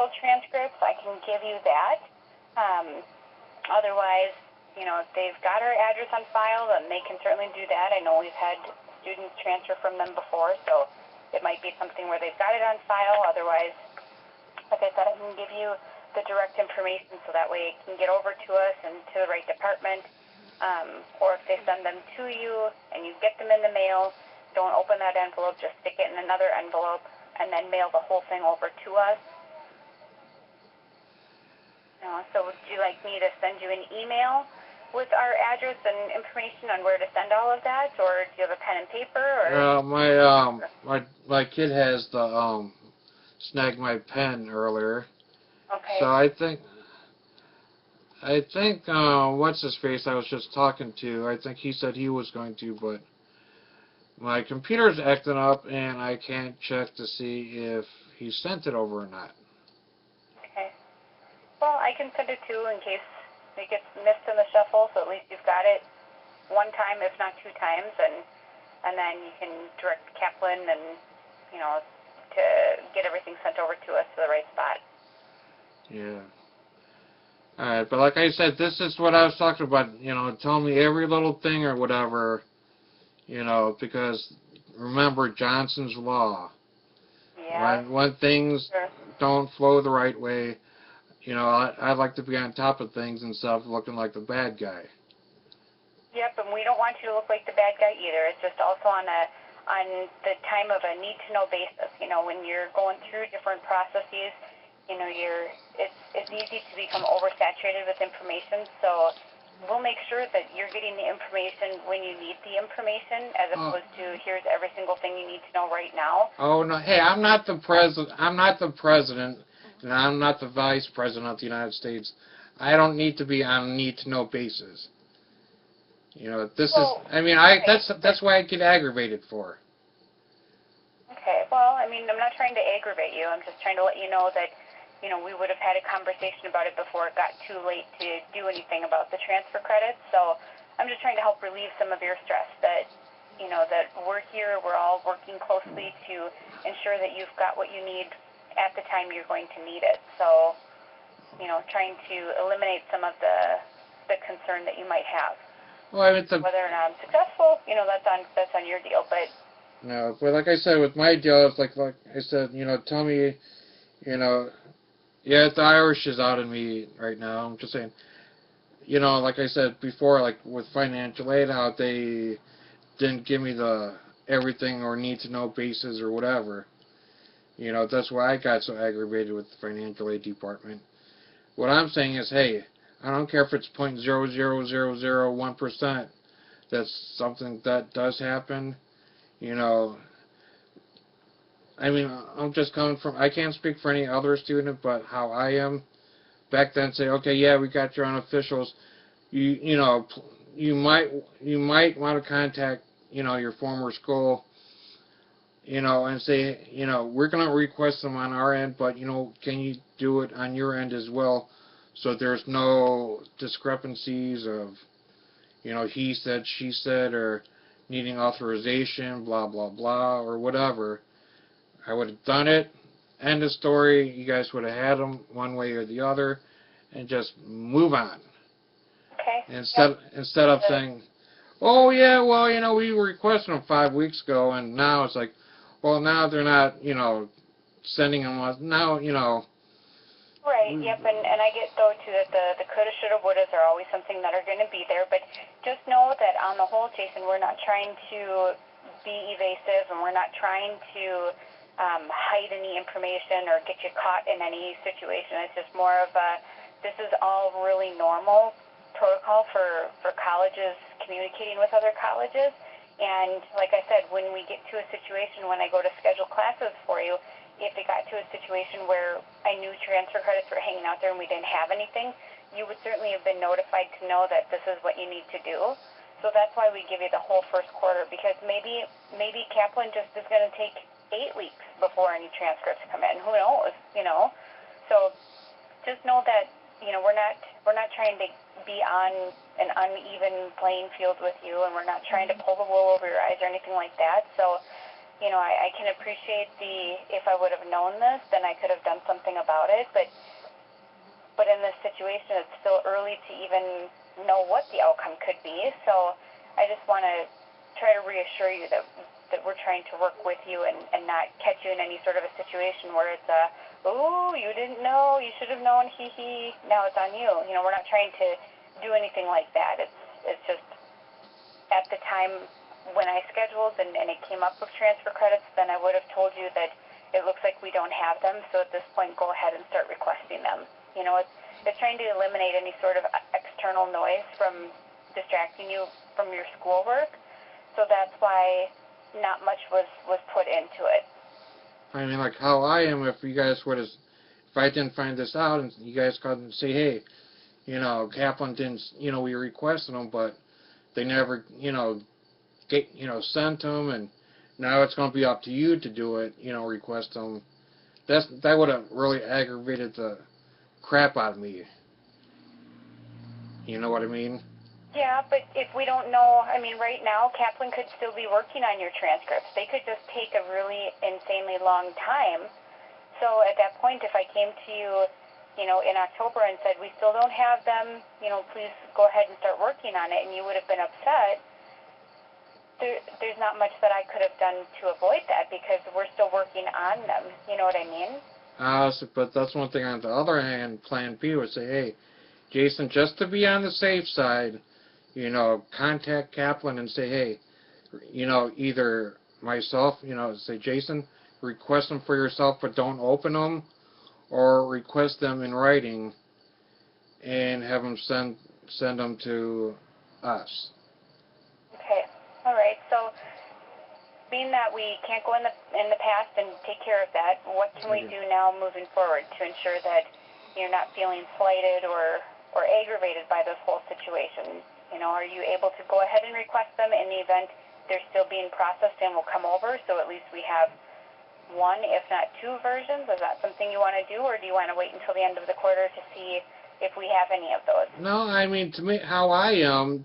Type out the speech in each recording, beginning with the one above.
official transcripts, I can give you that. Otherwise, you know, if they've got our address on file, then they can certainly do that. I know we've had students transfer from them before, so it might be something where they've got it on file. Otherwise, like I said, I can give you the direct information so that way it can get over to us and to the right department. Or if they send them to you and you get them in the mail, don't open that envelope, just stick it in another envelope and then mail the whole thing over to us. So would you like me to send you an email with our address and information on where to send all of that, or do you have a pen and paper? Or my kid has the snagged my pen earlier. Okay. So I think what's his face I was just talking to, I think he said he was going to, but my computer's acting up and I can't check to see if he sent it over or not. Okay. Well, I can send it too in case it gets missed in the shuffle, so at least you've got it one time, if not two times, and then you can direct Kaplan and, you know, to get everything sent over to us to the right spot. Yeah. Alright, but like I said, this is what I was talking about, you know, tell me every little thing or whatever, you know, because remember Johnson's Law. Yeah. When things Sure. don't flow the right way, you know, I like to be on top of things instead of looking like the bad guy. Yep, and we don't want you to look like the bad guy either. It's just also on the time of a need-to-know basis. You know, when you're going through different processes, you know, it's easy to become oversaturated with information. So we'll make sure that you're getting the information when you need the information, as opposed to here's every single thing you need to know right now. Oh no! Hey, I'm not the president. I'm not the president, and I'm not the vice president of the United States. I don't need to be on a need-to-know basis. You know, this is. I mean, that's why I get aggravated for. Okay. Well, I mean, I'm not trying to aggravate you. I'm just trying to let you know that, you know, we would have had a conversation about it before it got too late to do anything about the transfer credits. So I'm just trying to help relieve some of your stress that, you know, that we're here, we're all working closely to ensure that you've got what you need at the time you're going to need it. So, you know, trying to eliminate some of the concern that you might have. Well, I mean, whether or not I'm successful, you know, that's on your deal. But no, but like I said, with my deal, it's like I said, you know, tell me, you know, yeah, the Irish is out of me right now. I'm just saying, you know, like I said before, like with financial aid, how they didn't give me the everything or need to know basis or whatever. You know, that's why I got so aggravated with the financial aid department. What I'm saying is, hey, I don't care if it's 0.00001%. That's something that does happen. You know, I mean, I'm just coming from, I can't speak for any other student, but how I am back then, say, okay, yeah, we got your unofficials. You know, you might want to contact, you know, your former school, you know, and say, you know, we're going to request them on our end, but, you know, can you do it on your end as well, so there's no discrepancies of, you know, he said, she said, or needing authorization, blah, blah, blah, or whatever. I would have done it, end of story, you guys would have had them one way or the other, and just move on. Okay. Instead of saying, oh yeah, well, you know, we requested them 5 weeks ago, and now it's like, well, now they're not, you know, sending them, now, you know. Right, yep, and I get, though, too, that the coulda, shoulda, wouldas are always something that are going to be there, but just know that on the whole, Jason, we're not trying to be evasive, and we're not trying to hide any information or get you caught in any situation. It's just more of this is all really normal protocol for colleges communicating with other colleges, and like I said, when we get to a situation when I go to schedule classes for you, if it got to a situation where I knew transfer credits were hanging out there and we didn't have anything, you would certainly have been notified to know that this is what you need to do. So that's why we give you the whole first quarter, because maybe Kaplan just is going to take 8 weeks before any transcripts come in. Who knows, you know? So just know that, you know, we're not trying to be on an uneven playing field with you, and we're not trying to pull the wool over your eyes or anything like that. So I can appreciate if I would have known this, then I could have done something about it, but in this situation, it's still early to even know what the outcome could be. So I just want to try to reassure you that we're trying to work with you and not catch you in any sort of a situation where it's oh, you didn't know, you should have known, hee, now it's on you. We're not trying to do anything like that. It's just at the time when I scheduled and it came up with transfer credits, then I would have told you that it looks like we don't have them, so at this point, go ahead and start requesting them. It's trying to eliminate any sort of external noise from distracting you from your schoolwork, so that's why not much was put into it. I mean, like how I am, if you guys would have, if I didn't find this out and you guys called and say, hey, Kaplan didn't, we requested them, but they never, sent them, and now it's going to be up to you to do it, request them. That would have really aggravated the crap out of me. You know what I mean? Yeah, but if we don't know, right now, Kaplan could still be working on your transcripts. They could just take a really insanely long time. So at that point, if I came to you, in October and said, we still don't have them, please go ahead and start working on it, and you would have been upset, there's not much that I could have done to avoid that because we're still working on them. You know what I mean? But that's one thing. On the other hand, Plan B would say, hey, Jason, just to be on the safe side, contact Kaplan and say, hey, either myself, say, Jason, request them for yourself, but don't open them, or request them in writing and have them send them to us. Okay. All right. So, being that we can't go in the past and take care of that, what can we do now moving forward to ensure that you're not feeling slighted or aggravated by this whole situation? Are you able to go ahead and request them in the event they're still being processed and will come over, so at least we have one, if not two versions? Is that something you want to do, or do you want to wait until the end of the quarter to see if we have any of those? No, to me, how I am,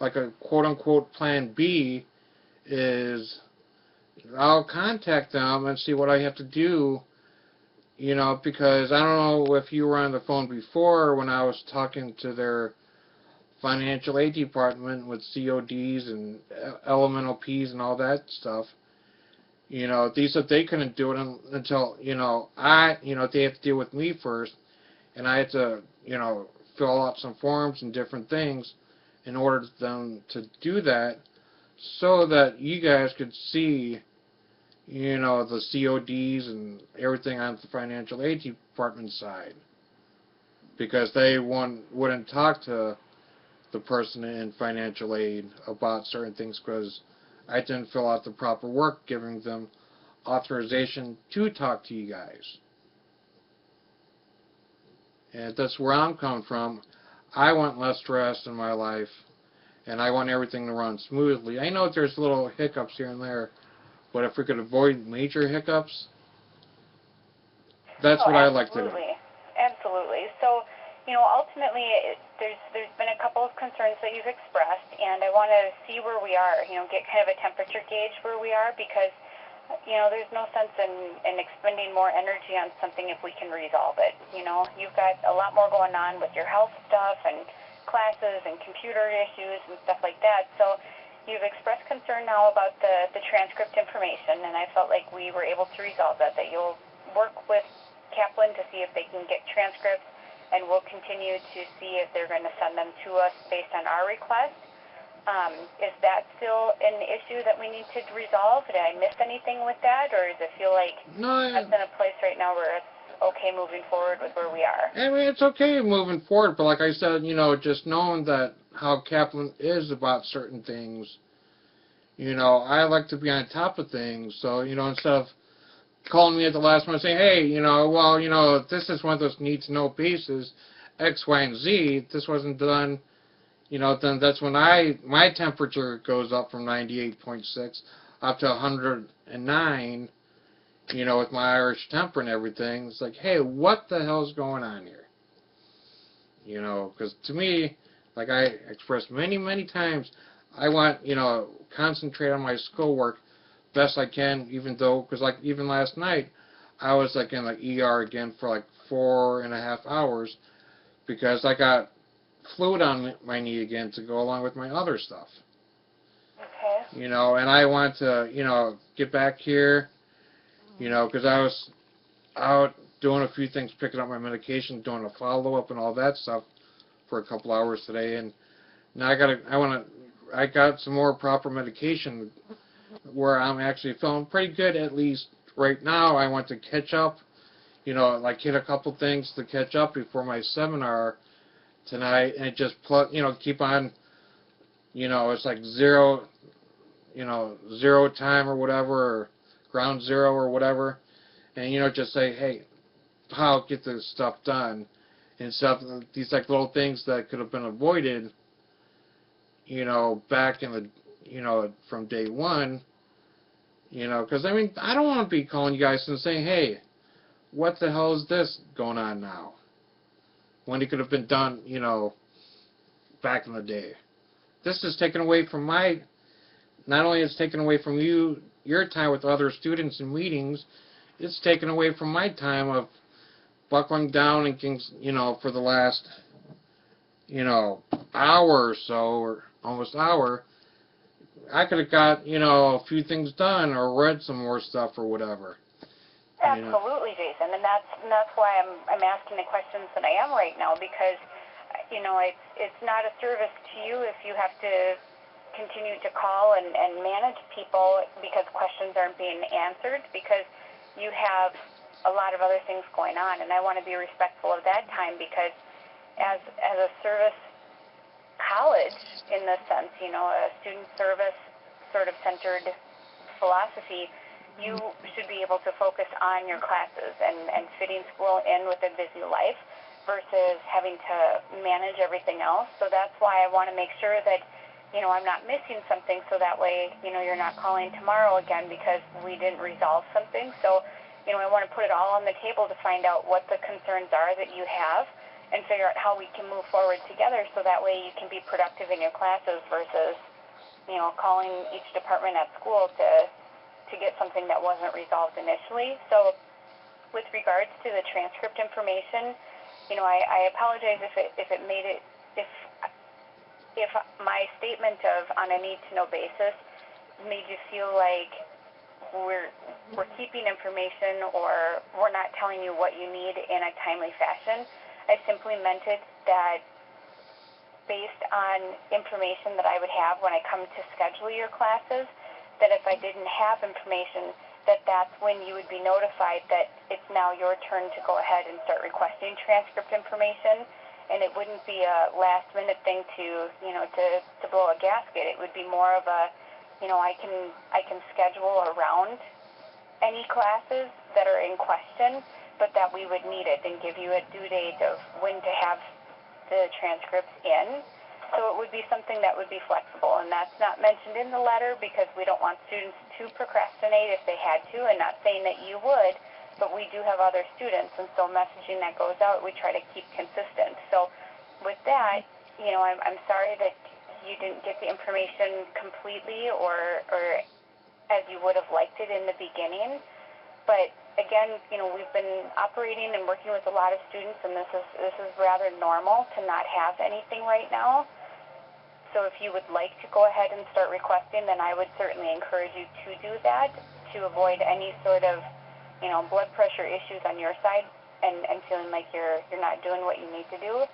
like a quote-unquote Plan B, is I'll contact them and see what I have to do, because I don't know if you were on the phone before when I was talking to their financial aid department with CODs and elemental Ps and all that stuff. They said they couldn't do it until, they have to deal with me first, and I had to, fill out some forms and different things in order for them to do that, so that you guys could see, the CODs and everything on the financial aid department side. Because they wouldn't talk to the person in financial aid about certain things because I didn't fill out the proper work giving them authorization to talk to you guys. And that's where I'm coming from. I want less stress in my life, and I want everything to run smoothly. I know there's little hiccups here and there, but if we could avoid major hiccups, that's what I like to do. Absolutely. So, ultimately, there's been a couple of concerns that you've expressed, and I want to see where we are, get kind of a temperature gauge where we are, because, there's no sense in expending more energy on something if we can resolve it. You've got a lot more going on with your health stuff and classes and computer issues and stuff like that. So you've expressed concern now about the transcript information, and I felt like we were able to resolve that you'll work with Kaplan to see if they can get transcripts, and we'll continue to see if they're going to send them to us based on our request. Is that still an issue that we need to resolve? Did I miss anything with that, or does it feel like that's in a place right now where it's okay moving forward with where we are? It's okay moving forward, but like I said, just knowing that how Kaplan is about certain things, I like to be on top of things. So, instead of calling me at the last minute saying, hey, this is one of those need-to-know pieces, X, Y, and Z, this wasn't done, then that's when my temperature goes up from 98.6 up to 109, with my Irish temper and everything. It's like, hey, what the hell's going on here? Because to me, like I expressed many, many times, I want, concentrate on my schoolwork best I can, even though, because like even last night, I was like in the ER again for like 4.5 hours because I got fluid on my knee again to go along with my other stuff. Okay. You know, and I want to, get back here, because I was out doing a few things, picking up my medication, doing a follow-up and all that stuff for a couple hours today, and now I got some more proper medication where I'm actually feeling pretty good, at least right now. I want to catch up, like hit a couple things to catch up before my seminar tonight, and just keep on, it's like zero, zero time or whatever, or ground zero or whatever, and just say, hey, how get this stuff done, and stuff, these like little things that could have been avoided, back in the, from day one, because I mean, I don't want to be calling you guys and saying, hey, what the hell is this going on now? When it could have been done, back in the day. This is taken away from not only is taken away from your time with other students and meetings, it's taken away from my time of buckling down and things, for the last, hour or so, or almost hour. I could have got, a few things done or read some more stuff or whatever. Absolutely, Jason, and that's why I'm asking the questions that I am right now, because it's not a service to you if you have to continue to call and manage people because questions aren't being answered, because you have a lot of other things going on, and I want to be respectful of that time, because as a service college, in this sense, a student service sort of centered philosophy, you should be able to focus on your classes and fitting school in with a busy life versus having to manage everything else. So that's why I want to make sure that, I'm not missing something, so that way, you're not calling tomorrow again because we didn't resolve something. So, I want to put it all on the table to find out what the concerns are that you have and figure out how we can move forward together, so that way you can be productive in your classes versus, calling each department at school to get something that wasn't resolved initially. So with regards to the transcript information, I apologize if it made it, if my statement of on a need-to-know basis made you feel like we're keeping information or we're not telling you what you need in a timely fashion. I simply meant it that based on information that I would have when I come to schedule your classes, that if I didn't have information, that's when you would be notified that it's now your turn to go ahead and start requesting transcript information, and it wouldn't be a last-minute thing to blow a gasket. It would be more of a, I can schedule around any classes that are in question, but that we would need it and give you a due date of when to have the transcripts in. So it would be something that would be flexible, and that's not mentioned in the letter because we don't want students to procrastinate if they had to, and not saying that you would, but we do have other students, and so messaging that goes out, we try to keep consistent. So with that, I'm sorry that you didn't get the information completely or as you would have liked it in the beginning, but again, we've been operating and working with a lot of students, and this is rather normal to not have anything right now. So if you would like to go ahead and start requesting, then I would certainly encourage you to do that to avoid any sort of, blood pressure issues on your side and feeling like you're not doing what you need to do.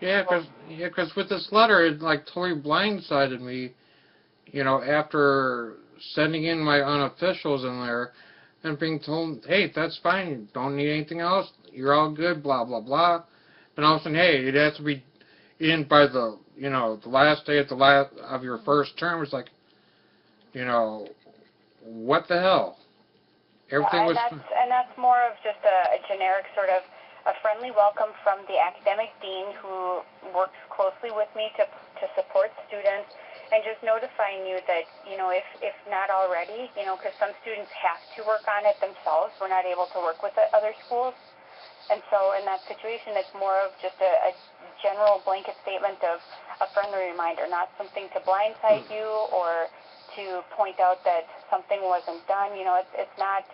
Yeah, because with this letter, it like totally blindsided me, after sending in my unofficials in there and being told, hey, that's fine, you don't need anything else, you're all good, blah, blah, blah. And all of a sudden, hey, it has to be in by the, the last day of your first term. It's like, what the hell? Everything was... And that's more of just a generic sort of a friendly welcome from the academic dean who works closely with me to support students, and just notifying you that, if not already, because some students have to work on it themselves. We're not able to work with the other schools. And so in that situation, it's more of just a general blanket statement of a friendly reminder, not something to blindside you or to point out that something wasn't done. You know, it's not,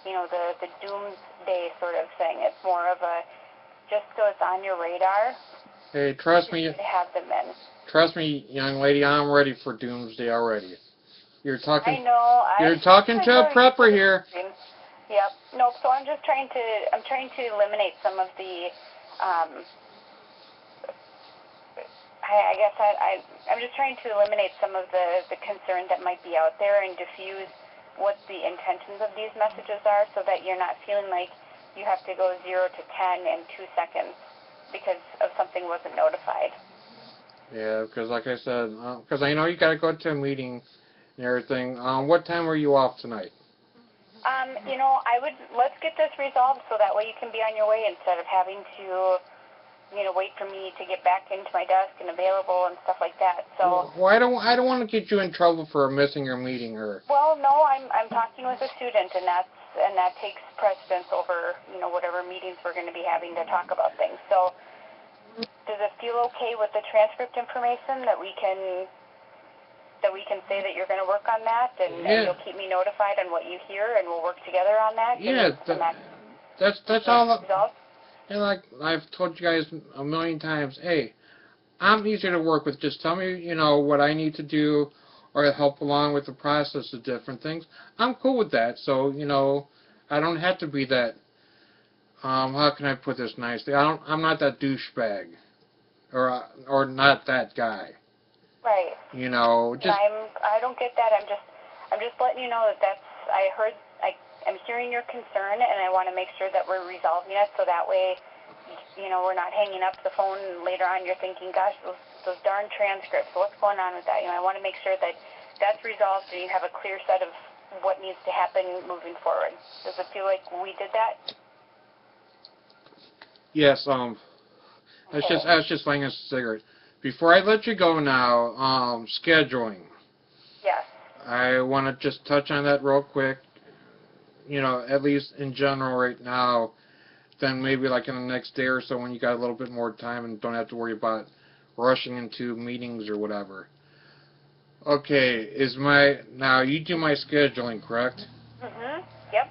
you know, the doomsday sort of thing. It's more of a, just so it's on your radar. Hey, trust me. To have them in. Trust me, young lady, I'm ready for doomsday already. You're talking. I know. You're talking to a prepper here. Yep. Nope. So I'm just trying to. I'm trying to eliminate some of the. I guess I'm just trying to eliminate some of the concern that might be out there and diffuse what the intentions of these messages are, so that you're not feeling like you have to go 0 to 10 in 2 seconds because of something wasn't notified. Yeah, because like I said, because I know you got to go to a meeting and everything. What time were you off tonight? You know, let's get this resolved so that way you can be on your way instead of having to, you know, wait for me to get back into my desk and available and stuff like that. So. Well, I don't want to get you in trouble for missing your meeting, or. Well, no, I'm talking with a student, and that takes precedence over, you know, whatever meetings we're going to be having to talk about things. So. Does it feel okay with the transcript information that we can say that you're going to work on that, and you'll keep me notified on what you hear, and we'll work together on that? Yeah, that's all. And like I've told you guys a million times, hey, I'm easy to work with. Just tell me, you know, what I need to do, or help along with the process of different things. I'm cool with that. So, you know, I don't have to be that. How can I put this nicely? I'm not that douchebag. Or not that guy. Right. You know, just. I don't get that. I'm just letting you know that I'm hearing your concern, and I want to make sure that we're resolving it so that way, you know, we're not hanging up the phone and later on you're thinking, gosh, those darn transcripts, what's going on with that? You know, I want to make sure that that's resolved and you have a clear set of what needs to happen moving forward. Does it feel like we did that? Yes. I was just lighting a cigarette. Before I let you go now, scheduling. Yes. I want to just touch on that real quick. You know, at least in general right now, then maybe like in the next day or so when you got a little bit more time and don't have to worry about rushing into meetings or whatever. Okay, now you do my scheduling, correct? Mhm. Yep.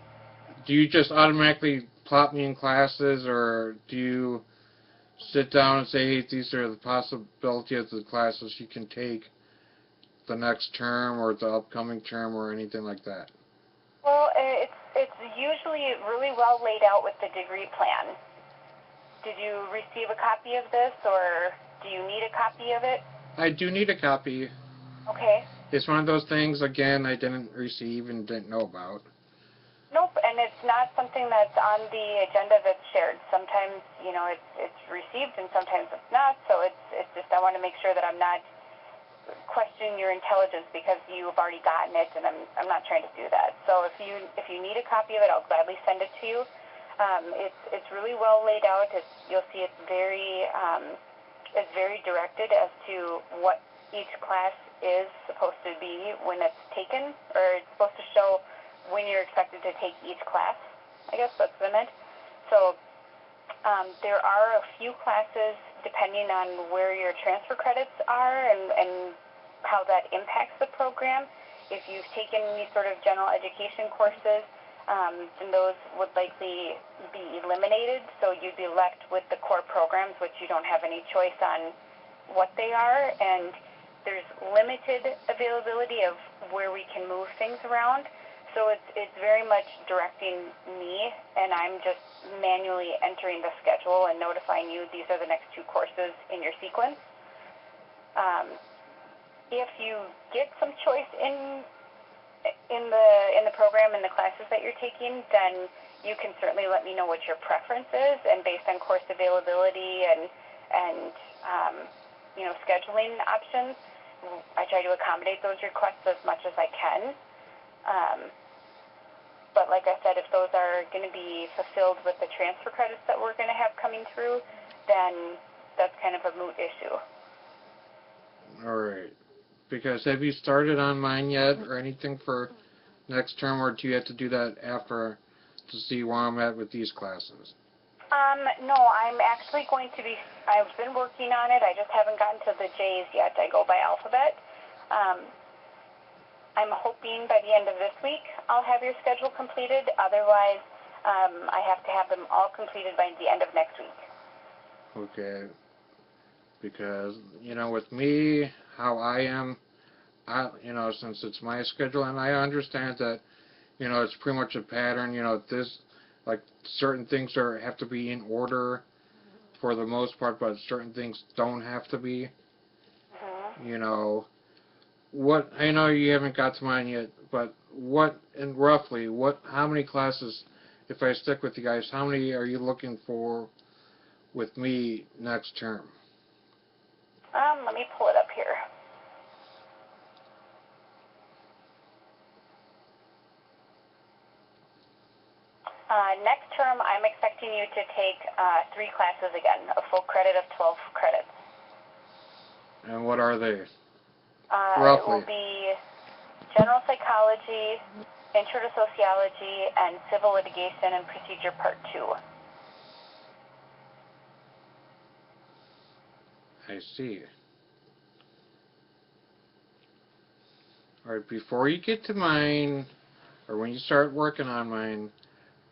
Do you just automatically plot me in classes, or do you sit down and say, hey, these are the possibilities of the classes you can take the next term or the upcoming term or anything like that? Well, it's usually really well laid out with the degree plan. Did you receive a copy of this, or do you need a copy of it? I do need a copy. Okay. It's one of those things, again, I didn't receive and didn't know about. Nope, and it's not something that's on the agenda that's shared. Sometimes, you know, it's received and sometimes it's not, so it's just I want to make sure that I'm not questioning your intelligence because you've already gotten it, and I'm not trying to do that. So if you need a copy of it, I'll gladly send it to you. It's really well laid out. You'll see it's very directed as to what each class is supposed to be when it's taken, or it's supposed to show when you're expected to take each class. I guess that's what I meant. So there are a few classes, depending on where your transfer credits are and how that impacts the program. If you've taken any sort of general education courses, then those would likely be eliminated. So you'd be left with the core programs, which you don't have any choice on what they are. And there's limited availability of where we can move things around. So it's very much directing me, and I'm just manually entering the schedule and notifying you these are the next 2 courses in your sequence. If you get some choice in the program and the classes that you're taking, then you can certainly let me know what your preference is, and based on course availability and you know, scheduling options, I try to accommodate those requests as much as I can. But like I said, if those are going to be fulfilled with the transfer credits that we're going to have coming through, then that's kind of a moot issue. All right. Because have you started on mine yet or anything for next term, or do you have to do that after to see where I'm at with these classes? No, I'm actually going to be, I've been working on it. I just haven't gotten to the J's yet. I go by alphabet. I'm hoping by the end of this week I'll have your schedule completed. Otherwise, I have to have them all completed by the end of next week. Okay. Because, with me, how I am, since it's my schedule, and I understand that, it's pretty much a pattern, like, certain things have to be in order for the most part, but certain things don't have to be. I know you haven't got to mine yet, but how many classes, if I stick with you guys, how many are you looking for with me next term? Let me pull it up here. Next term, I'm expecting you to take 3 classes again, a full credit of 12 credits. And what are they? It will be General Psychology, Intro to Sociology, and Civil Litigation and Procedure Part 2. I see. Alright, before you get to mine, or when you start working on mine,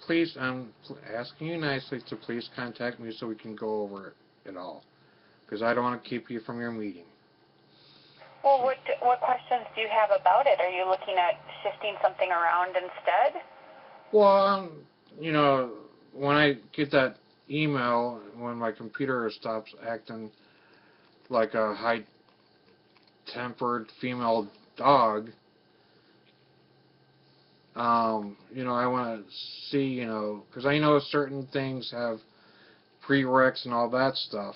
please, I'm asking you nicely to please contact me so we can go over it all. Because I don't want to keep you from your meeting. Well, what questions do you have about it? Are you looking at shifting something around instead? Well, when I get that email, when my computer stops acting like a high-tempered female dog, I want to see, because I know certain things have prereqs and all that stuff.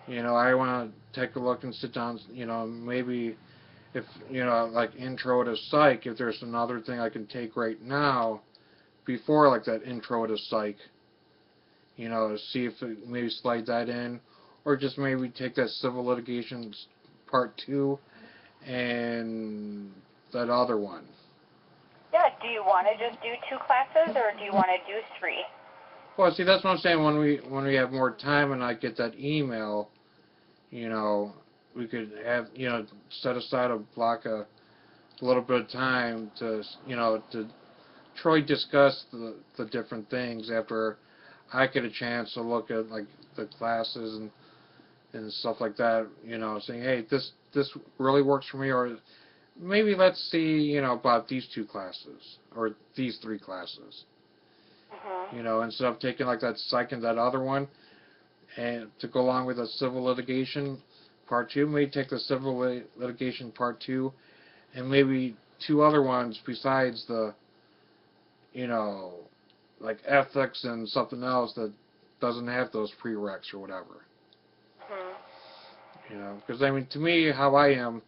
I want to take a look and sit down, maybe if, like intro to psych, if there's another thing I can take right now before, like that intro to psych, see if maybe slide that in, or just maybe take that civil litigation part 2 and that other one. Yeah, do you want to just do 2 classes, or do you want to do 3? Well, see, that's what I'm saying. When we have more time and I get that email, we could have, set aside a block a little bit of time to, to try discuss the different things after I get a chance to look at, like, the classes and stuff like that, saying, hey, this really works for me, or maybe let's see, about these 2 classes, or these 3 classes. Instead of taking, like, that psych and that other one, and to go along with the civil litigation part 2, maybe take the civil litigation part 2, and maybe 2 other ones besides the, like ethics and something else that doesn't have those prereqs or whatever. Because, to me, how I am,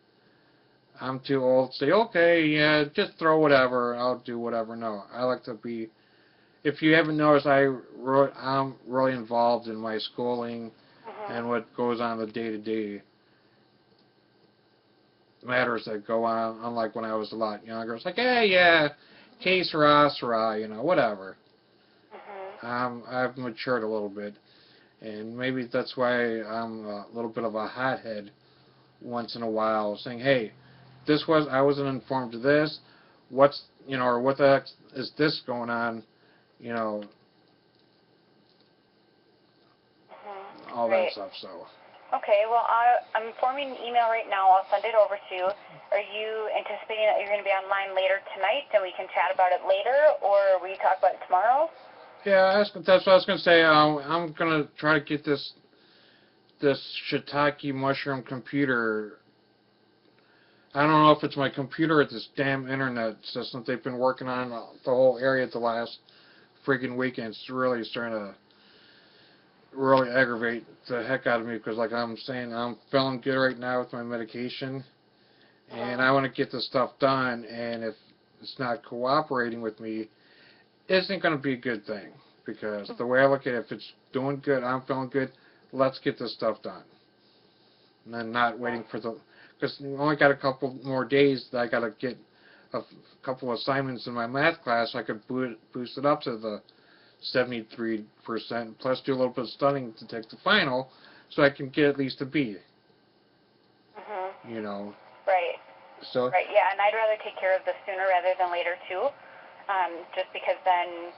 I'm too old to say, okay, yeah, just throw whatever, I'll do whatever. No, I like to be, if you haven't noticed, I'm really involved in my schooling and what goes on the day-to-day matters that go on, unlike when I was a lot younger. It's like, hey, yeah, que sera, whatever. I've matured a little bit, and maybe that's why I'm a little bit of a hothead once in a while, saying, hey, I wasn't informed of this, or what the heck is this going on, all that stuff, so. Okay, well, I'm forming an email right now. I'll send it over to you. Are you anticipating that you're going to be online later tonight, and we can chat about it later, or will you talk about it tomorrow? Yeah, that's what I was going to say. I'm going to try to get this shiitake mushroom computer. I don't know if it's my computer or this damn internet system they've been working on the whole area the last freaking weekend. It's really starting to really aggravate the heck out of me, because, like I'm saying, I'm feeling good right now with my medication, and I want to get this stuff done, and if it's not cooperating with me, it isn't going to be a good thing, because the way I look at it, if it's doing good, I'm feeling good, let's get this stuff done. And then not waiting for because we only got a couple more days that I got to get a couple assignments in my math class, so I could boost it up to the 73%, plus do a little bit of studying to take the final, so I can get at least a B. Right. So Right, yeah, and I'd rather take care of this sooner rather than later too, just because then,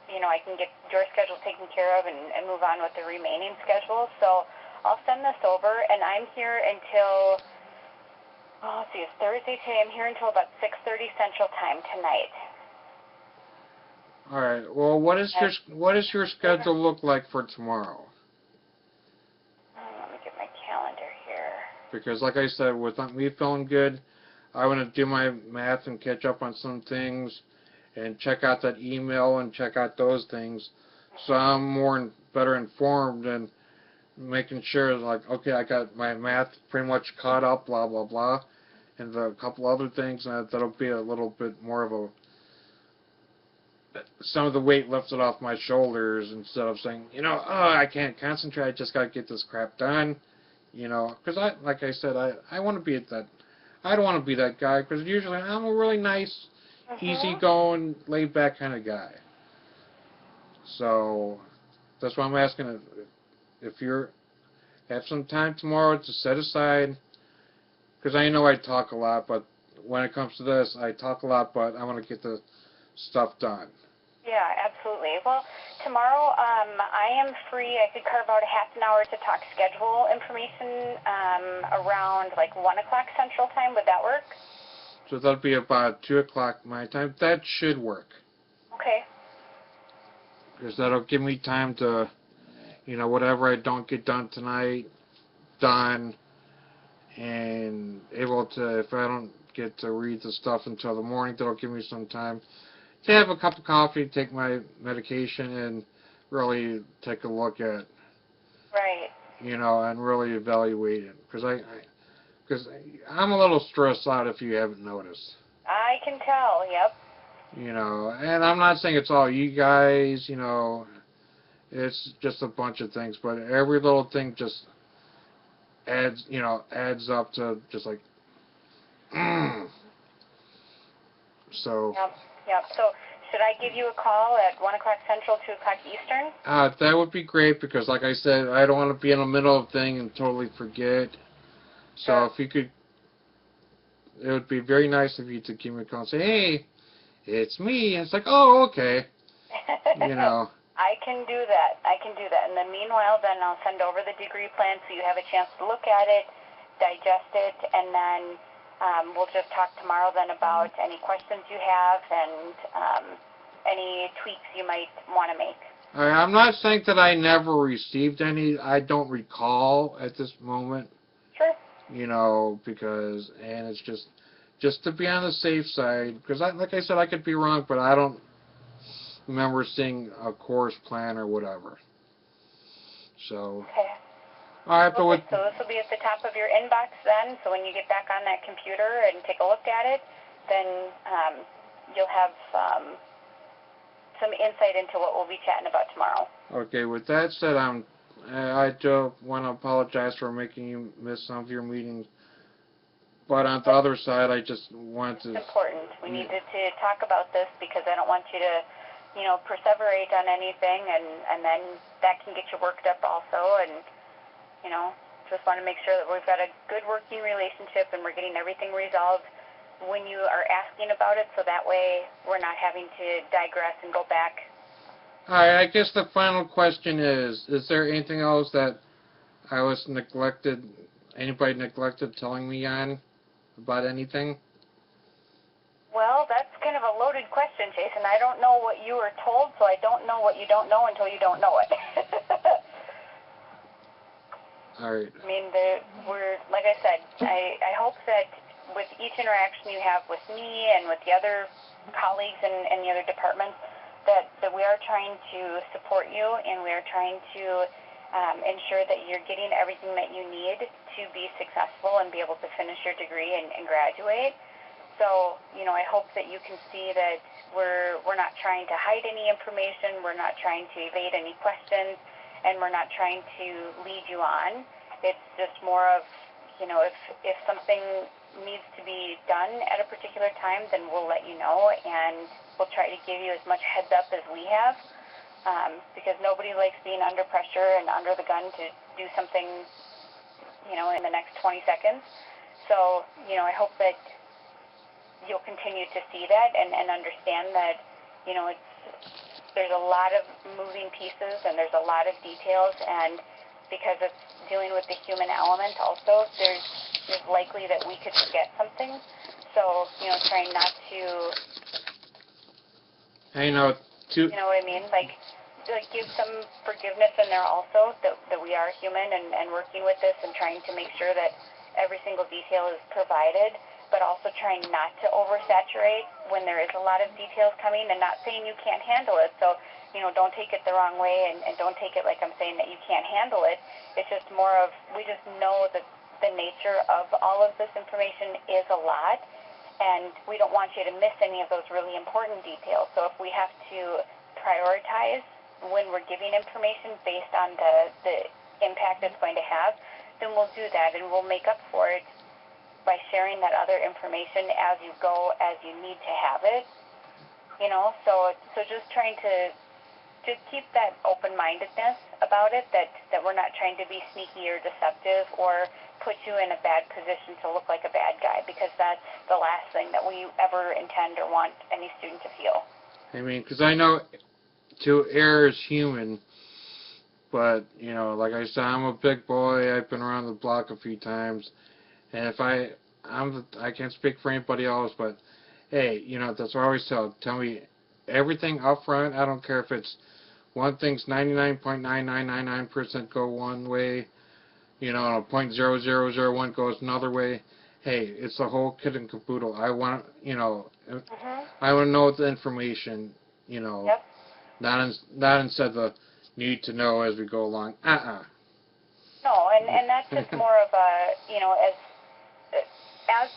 I can get your schedule taken care of and move on with the remaining schedule. So I'll send this over, and I'm here until, let's see, it's Thursday today. I'm here until about 6:30 Central Time tonight. all right. Well, what does your schedule look like for tomorrow? Let me get my calendar here. Because, like I said, with me feeling good, I want to do my math and catch up on some things, and check out that email and check out those things, so I'm better informed and making sure, like, okay, I got my math pretty much caught up, blah blah blah, and a couple other things that'll be a little bit more of some of the weight lifted off my shoulders instead of saying, oh, I can't concentrate, I just gotta get this crap done, because like I said, I want to be I don't want to be that guy, because usually I'm a really nice, easygoing, laid back kind of guy. So that's why I'm asking if you have some time tomorrow to set aside, because I know I talk a lot, but when it comes to this, I talk a lot, but I want to get the stuff done. Yeah, absolutely. Well, tomorrow I am free. I could carve out a half an hour to talk schedule information around like 1 o'clock Central Time. Would that work? So that'll be about 2 o'clock my time. That should work. Okay. Because that'll give me time to, whatever I don't get done tonight, done, and able to, if I don't get to read the stuff until the morning, that'll give me some time to have a cup of coffee, take my medication, and really take a look at, right, and really evaluate it. Because I'm a little stressed out, if you haven't noticed. I can tell, yep. And I'm not saying it's all you guys, it's just a bunch of things, but every little thing just adds up to just like, So. Yep. So should I give you a call at 1 o'clock Central, 2 o'clock Eastern? That would be great, because like I said, I don't want to be in the middle of thing and totally forget. So Sure. if you could, it would be very nice of you to give me a call and say, hey, it's me. And it's like, oh, okay. I can do that. In the meanwhile, then I'll send over the degree plan so you have a chance to look at it, digest it, and then we'll just talk tomorrow then about any questions you have and any tweaks you might want to make. I'm not saying that I never received any. I don't recall at this moment. Sure. Because, and it's just to be on the safe side, because like I said, I could be wrong, but I don't remember seeing a course plan or whatever. So. Okay. All right, so this will be at the top of your inbox then, so when you get back on that computer and take a look at it, then you'll have some insight into what we'll be chatting about tomorrow. Okay, with that said, I do want to apologize for making you miss some of your meetings, but on the other side, I just want to... It's important. We needed to talk about this because I don't want you to, perseverate on anything, and then that can get you worked up also, and, just want to make sure that we've got a good working relationship and we're getting everything resolved when you are asking about it, so that way we're not having to digress and go back. All right, I guess the final question is there anything else that anybody neglected telling me on about anything? Well, that's kind of a loaded question, Jason. I don't know what you were told, so I don't know what you don't know until you don't know it. All right. I mean, we're, like I said, I hope that with each interaction you have with me and with the other colleagues and the other departments, that we are trying to support you and we are trying to ensure that you're getting everything that you need to be successful and be able to finish your degree and graduate. So, I hope that you can see that we're not trying to hide any information, we're not trying to evade any questions, and we're not trying to lead you on. It's just more of, if something needs to be done at a particular time, then we'll let you know, and we'll try to give you as much heads up as we have, because nobody likes being under pressure and under the gun to do something, in the next 20 seconds. So, I hope that you'll continue to see that and understand that, you know, there's a lot of moving pieces and there's a lot of details, and because it's dealing with the human element also, there's likely that we could forget something. So, you know, trying not to, you know, you know what I mean? Like give some forgiveness in there also, that we are human and working with this and trying to make sure that every single detail is provided, but also trying not to oversaturate when there is a lot of details coming, and not saying you can't handle it. So, you know, don't take it the wrong way, and don't take it like I'm saying that you can't handle it. It's just more of, we just know that the nature of all of this information is a lot, and we don't want you to miss any of those really important details. So if we have to prioritize when we're giving information based on the impact it's going to have, then we'll do that, and we'll make up for it by sharing that other information as you go, as you need to have it. You know, so just trying to just keep that open-mindedness about it, that we're not trying to be sneaky or deceptive or put you in a bad position to look like a bad guy, because that's the last thing that we ever intend or want any student to feel. I mean, because I know to err is human, but, you know, like I said, I'm a big boy. I've been around the block a few times, and if I can't speak for anybody else, but hey, you know, that's what I always tell me everything up front. I don't care if it's one thing's 99.9999% go one way, you know, 0.0001 goes another way. Hey, it's the whole kit and caboodle. I want, you know, I want to know the information, you know. Yep. Not instead of the need to know as we go along. No, and that's just more of a, you know, as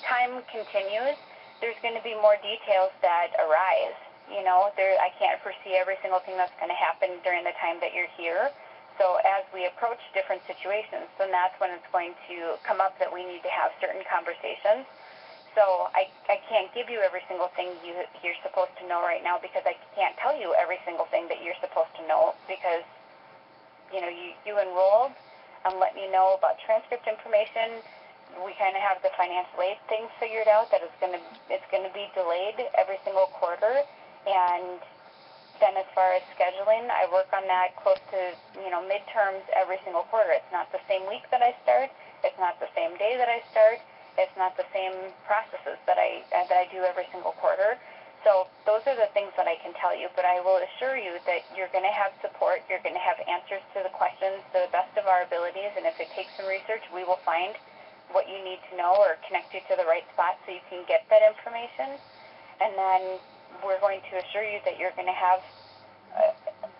time continues, there's going to be more details that arise. You know, I can't foresee every single thing that's going to happen during the time that you're here. So as we approach different situations, then that's when it's going to come up that we need to have certain conversations. So I can't give you every single thing you're supposed to know right now, because I can't tell you every single thing that you're supposed to know, because, you know, you enrolled. I'm letting you know about transcript information. We kind of have the financial aid things figured out, that it's going to be delayed every single quarter. And then as far as scheduling, I work on that close to, you know, midterms every single quarter. It's not the same week that I start. It's not the same day that I start. It's not the same processes that I do every single quarter. So those are the things that I can tell you, but I will assure you that you're going to have support. You're going to have answers to the questions to the best of our abilities, and if it takes some research, we will find what you need to know or connect you to the right spot so you can get that information. And then we're going to assure you that you're going to have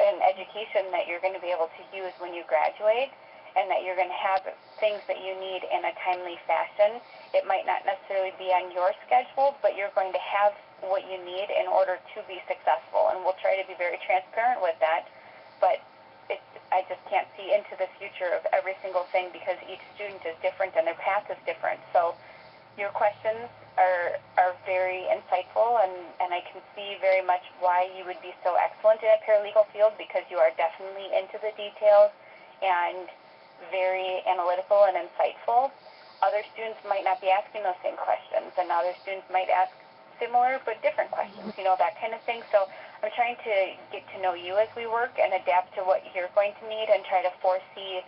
an education that you're going to be able to use when you graduate, and that you're going to have things that you need in a timely fashion. It might not necessarily be on your schedule, but you're going to have what you need in order to be successful. And we'll try to be very transparent with that, but I just can't see into the future of every single thing, because each student is different and their path is different. So your questions are very insightful, and I can see very much why you would be so excellent in a paralegal field, because you are definitely into the details and very analytical and insightful. Other students might not be asking those same questions, and other students might ask similar but different questions, you know, that kind of thing. So I'm trying to get to know you as we work and adapt to what you're going to need, and try to foresee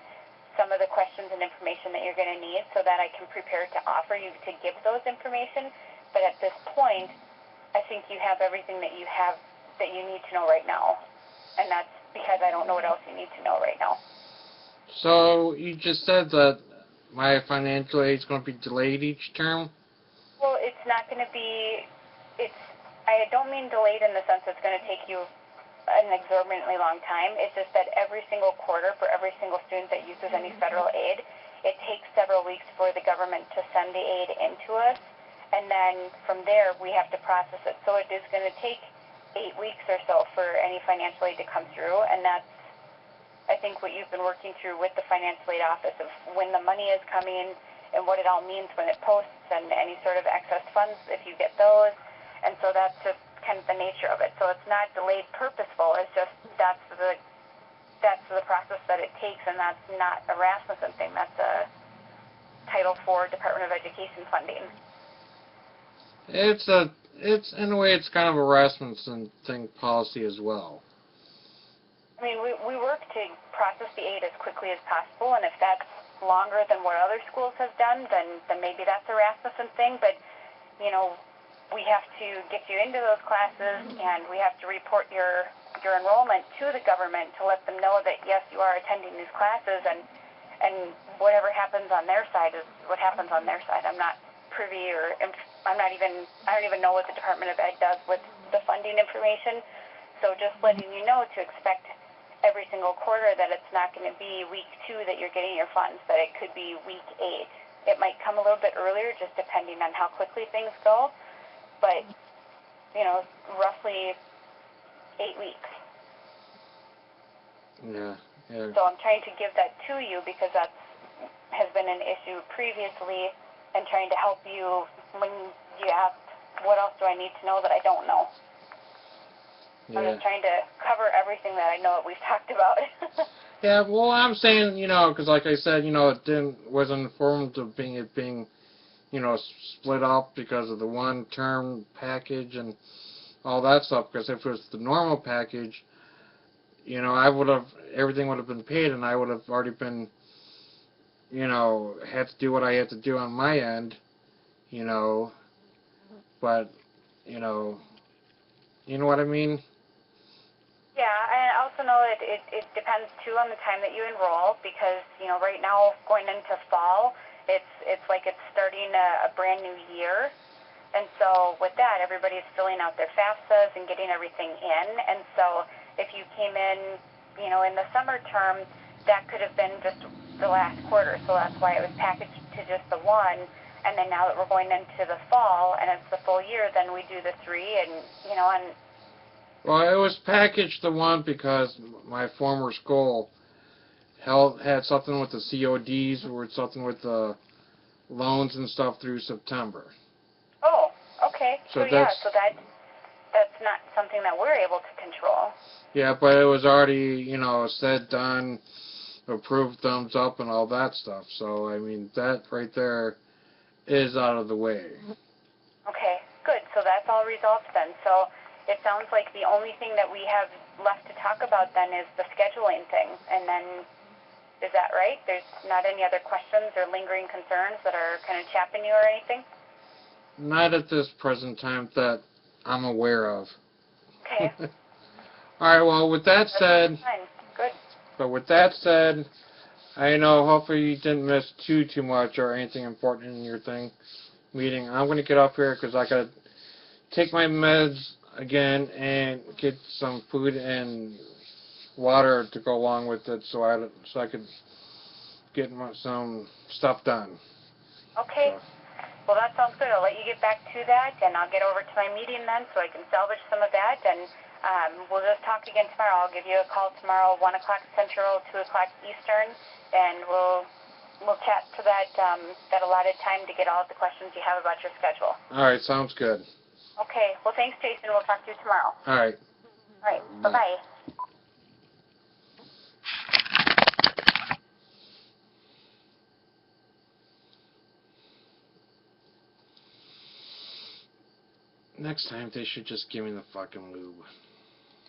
some of the questions and information that you're going to need, so that I can prepare to offer you to give those information. But at this point, I think you have everything that you need to know right now, and that's because I don't know what else you need to know right now. So you just said that my financial aid is going to be delayed each term? Well, it's not going to be, I don't mean delayed in the sense it's going to take you an exorbitantly long time. It's just that every single quarter, for every single student that uses any federal aid, it takes several weeks for the government to send the aid into us, and then from there we have to process it. So it is going to take 8 weeks or so for any financial aid to come through, and that's, I think, what you've been working through with the financial aid office, of when the money is coming and what it all means when it posts, and any sort of excess funds if you get those. And so that's just kind of the nature of it. So it's not delayed purposeful. It's just that's the process that it takes, and that's not a Rasmussen thing. That's a Title IV Department of Education funding. It's in a way it's kind of a harassment thing policy as well. I mean, we work to process the aid as quickly as possible, and if that's longer than what other schools have done, then maybe that's a Rasmussen thing. But you know, we have to get you into those classes, and we have to report your enrollment to the government to let them know that yes, you are attending these classes, and whatever happens on their side is what happens on their side. I'm not privy, or I don't even know what the Department of Ed does with the funding information. So just letting you know to expect every single quarter that it's not going to be week 2 that you're getting your funds, that it could be week 8. It might come a little bit earlier, just depending on how quickly things go, but, you know, roughly 8 weeks. Yeah, yeah. So I'm trying to give that to you because that has been an issue previously, and trying to help you when you ask, what else do I need to know that I don't know? Yeah. I'm just trying to cover everything that I know that we've talked about. Yeah, well, I'm saying, you know, because like I said, you know, wasn't informed of being, you know, split up because of the one-term package and all that stuff. Because if it was the normal package, you know, everything would have been paid, and I would have already been, you know, had to do what I had to do on my end, you know. But, you know what I mean? Yeah, and I also know that it depends too on the time that you enroll, because you know right now going into fall, it's like it's starting a brand new year, and so with that everybody's filling out their FAFSAs and getting everything in, and so if you came in, you know, in the summer term, that could have been just the last quarter, so that's why it was packaged to just the one, and then now that we're going into the fall and it's the full year, then we do the 3, and you know, and Well, it was packaged the one because my former school had something with the CODs or something with the loans and stuff through September. oh, okay. So Yeah, so that's not something that we're able to control. Yeah, but it was already, you know, said, done, approved, thumbs up, and all that stuff. So, I mean, that right there is out of the way. Okay, good. So that's all resolved then. So it sounds like the only thing that we have left to talk about then is the scheduling thing. And then, is that right? There's not any other questions or lingering concerns that are kind of chapping you or anything? Not at this present time that I'm aware of. Okay. All right, well, with that said, Fine. Good. but with that said, I know hopefully you didn't miss too much or anything important in your meeting. I'm going to get up here because I got to take my meds again and get some food and water to go along with it so I could get some stuff done. Okay. So. Well, that sounds good. I'll let you get back to that, and I'll get over to my meeting then so I can salvage some of that, and we'll just talk again tomorrow. I'll give you a call tomorrow, 1 o'clock Central, 2 o'clock Eastern, and we'll chat to that allotted time to get all of the questions you have about your schedule. All right, sounds good. Okay. Well, thanks, Jason. We'll talk to you tomorrow. All right. All right. Bye-bye. Next time they should just give me the fucking lube.